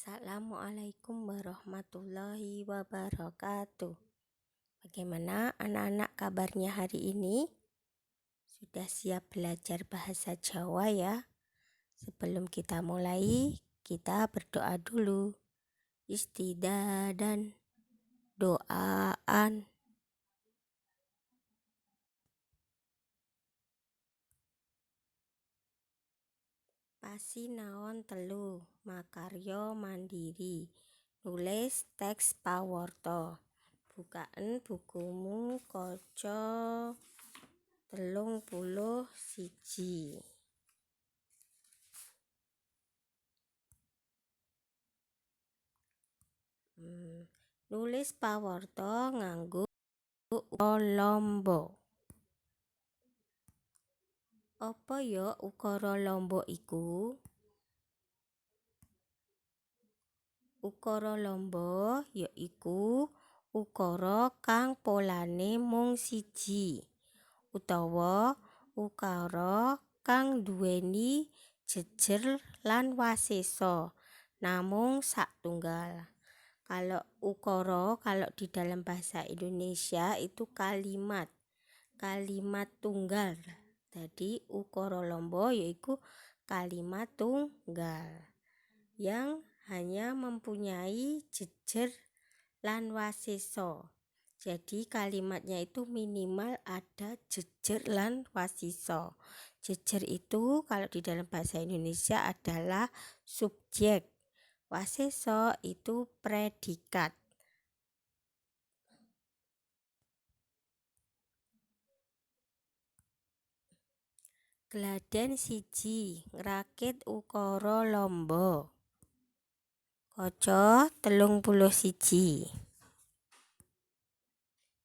Assalamualaikum warahmatullahi wabarakatuh. Bagaimana anak-anak kabarnya hari ini? Sudah siap belajar bahasa Jawa ya? Sebelum kita mulai, kita berdoa dulu. Istidadan, doaan. Pasinaon telu, makarya mandiri, nulis teks pawarta. Bukaan bukumu kaca 31. Nulis pawarta nganggo lomba. Apa ya ukara lomba iku? Ukara lomba yaiku ukara kang polane mung siji, utawa ukara kang duweni jejer lan wasesa namung satunggal. Kalau di dalam bahasa Indonesia itu kalimat tunggal. Jadi ukara lomba yaiku kalimat tunggal yang hanya mempunyai jejer lan wasesa. Jadi kalimatnya itu minimal ada jejer lan wasesa. Jejer itu kalau di dalam bahasa Indonesia adalah subjek. Wasesa itu predikat. Gladhen siji, ngrakit ukara lomba. Kaca 31.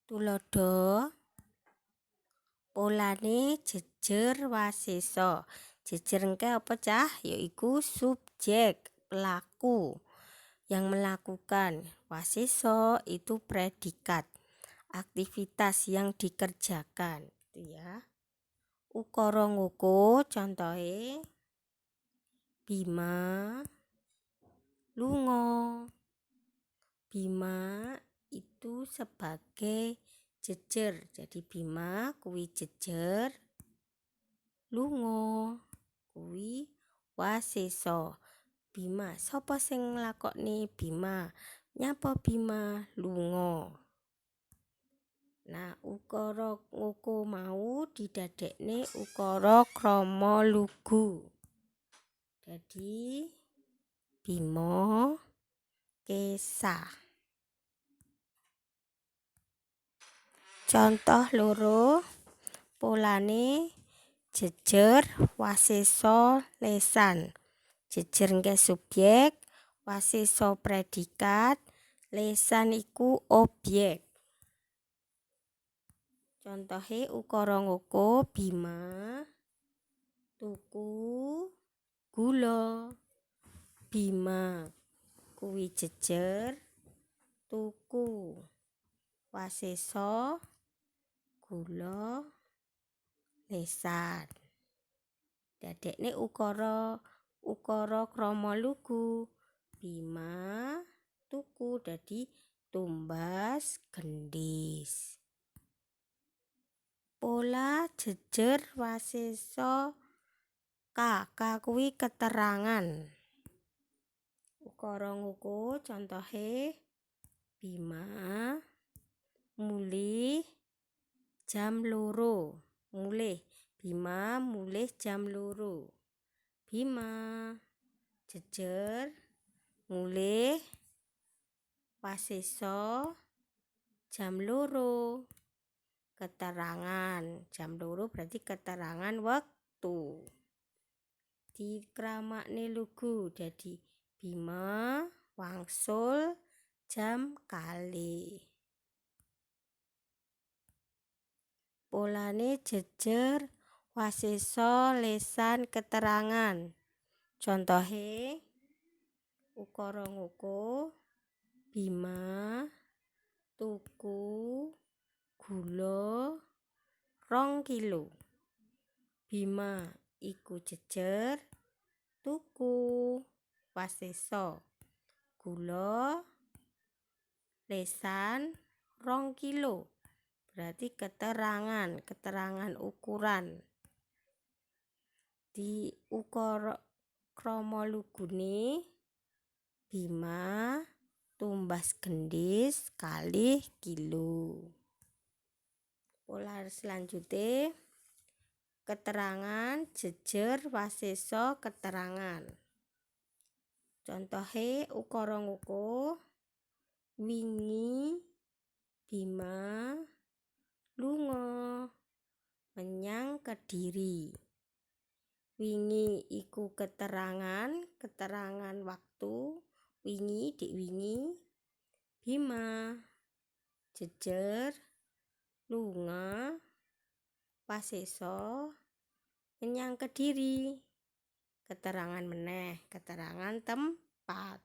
Tuladha polane jejer wasesa. Jejer engke apa cah? Yaiku subjek, pelaku yang melakukan. Wasesa itu predikat, aktivitas yang dikerjakan, gitu ya. Ukara ngoko contohe Bima lunga. Bima itu sebagai jejer. Jadi Bima kuwi jejer, lunga kuwi wasesa. Bima, sapa sing nglakoni Bima? Nyapa Bima? Lunga. Nah, ukara ngoko mau didadekne ukara krama lugu. Jadi Bima kesah. Contoh loro, polane jejer wasesa lesan. Jejer engke subjek, wasesa predikat, lesan iku objek. Contohe ukara ngoko Bima tuku gula. Bima kuwi jejer, tuku wasesa gula lesan. Dadekne ukara krama lugu. Bima tuku dadi tumbas gendhis. Pola jejer wasesa K kuwi keterangan. Ukara ngoko contohe Bima mulih jam 2. Bima mulih jam 2. Bima jejer mulih wasesa jam 2. Keterangan jam 2 berarti keterangan waktu. Dikramakne lugu jadi Bima wangsul jam 2. Polane jejer wasesa lesan keterangan. Contohe ukara ngoko Bima tuku gula 2 kilo. Bima iku jejer tuku wasesa gula, lesan 2 kilo. Berarti keterangan ukuran. Di ukara krama lugune Bima tumbas gendhis 2 kilo. Pola selanjutnya keterangan jejer wasesa keterangan. Contohe ukara ngoko wingi Bima lunga menyang Kediri. Wingi iku keterangan waktu, wingi dik wingi. Bima jejer lunga wasesa menyang Kediri. Keterangan meneh, keterangan tempat.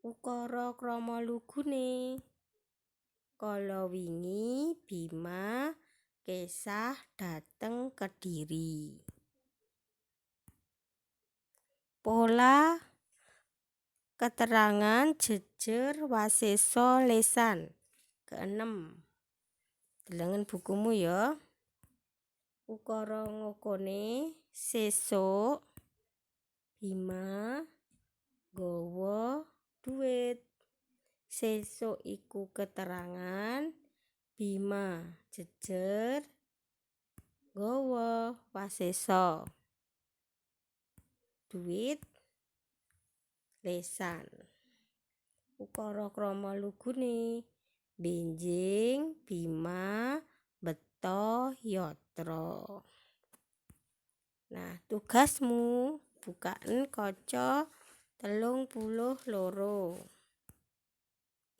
Ukara krama lugune kala wingi Bima kesah dateng Kediri. Pola keterangan jejer wasesa lesan keenem. Delengen bukumu ya. Ukara ngokone sesuk Bima nggawa duit. Sesuk iku keterangan Bima jejer nggawa wasesa duit lesan. Ukara krama lugune benjing Bima beto yatra. Nah, tugasmu bukaan kaca 32.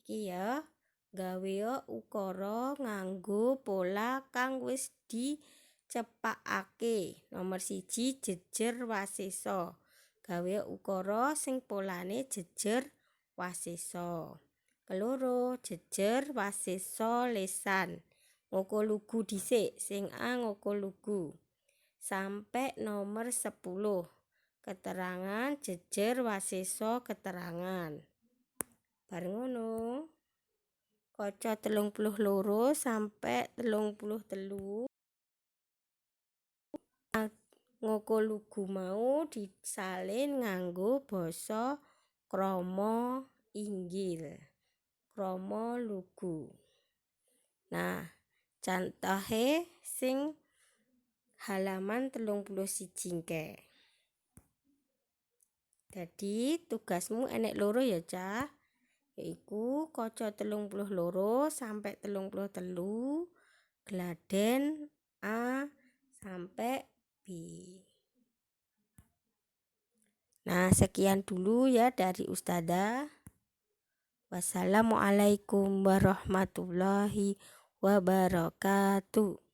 Iki ya, gawe ukara nganggo pola kang wis dicepakake. Nomor 1 jejer wasesa. Gawe ukara sing polane jejer wasesa. Keloro jejer wasesa lesan. Ngoko lugu dhisik, sing A ngoko lugu. Sampai nomor 10. Keterangan jejer wasesa keterangan. Bareng ngono. Kaca 32 sampai 33. Ngoko lugu mau disalin nganggo basa krama inggil. Krama lugu. Nah, contohe sing halaman 31 ke. Jadi tugasmu enek loro ya cah. Yaiku kaca 32 sampai 33 gladen A sampai B. Nah, sekian dulu ya dari Ustadzah. Wassalamualaikum warahmatullahi wabarakatuh.